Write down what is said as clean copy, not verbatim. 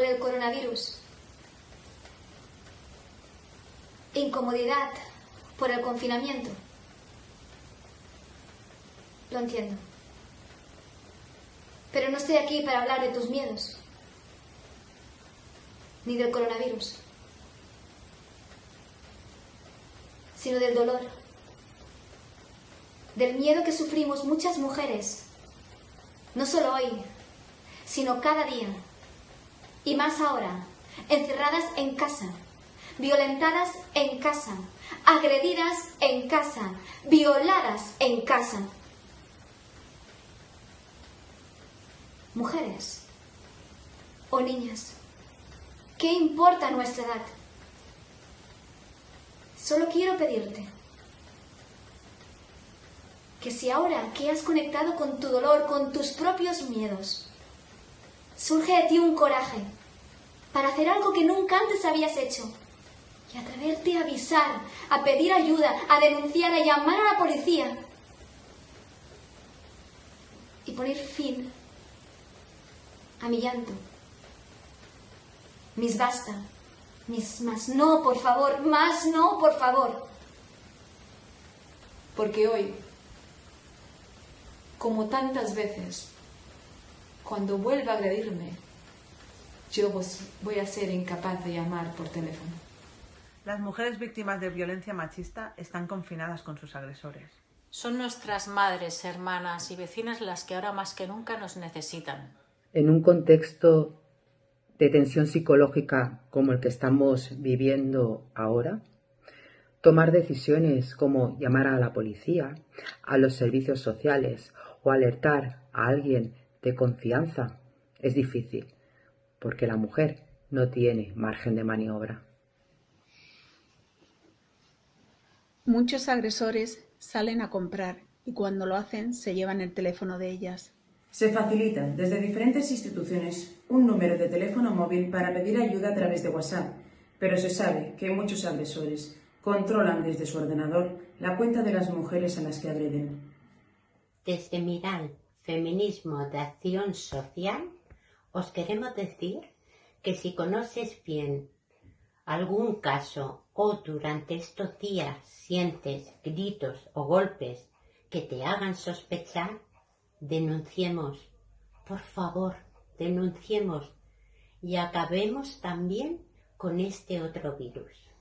por el coronavirus. Incomodidad por el confinamiento. Lo entiendo. Pero no estoy aquí para hablar de tus miedos, ni del coronavirus, sino del dolor, del miedo que sufrimos muchas mujeres, no solo hoy, sino cada día, y más ahora, encerradas en casa, violentadas en casa, agredidas en casa, violadas en casa. Mujeres o niñas, ¿qué importa nuestra edad? Solo quiero pedirte que si ahora que has conectado con tu dolor, con tus propios miedos, surge de ti un coraje para hacer algo que nunca antes habías hecho y atreverte a avisar, a pedir ayuda, a denunciar, a llamar a la policía y poner fin a mi llanto, mis basta, mis más no, por favor, más no, por favor. Porque hoy, como tantas veces, cuando vuelva a agredirme, yo voy a ser incapaz de llamar por teléfono. Las mujeres víctimas de violencia machista están confinadas con sus agresores. Son nuestras madres, hermanas y vecinas las que ahora más que nunca nos necesitan. En un contexto de tensión psicológica como el que estamos viviendo ahora, tomar decisiones como llamar a la policía, a los servicios sociales o alertar a alguien de confianza es difícil, porque la mujer no tiene margen de maniobra. Muchos agresores salen a comprar y cuando lo hacen se llevan el teléfono de ellas. Se facilita desde diferentes instituciones un número de teléfono móvil para pedir ayuda a través de WhatsApp, pero se sabe que muchos agresores controlan desde su ordenador la cuenta de las mujeres a las que agreden. Desde Miral, Feminismo de Acción Social, os queremos decir que si conoces bien algún caso o durante estos días sientes gritos o golpes que te hagan sospechar, denunciemos, por favor, denunciemos y acabemos también con este otro virus.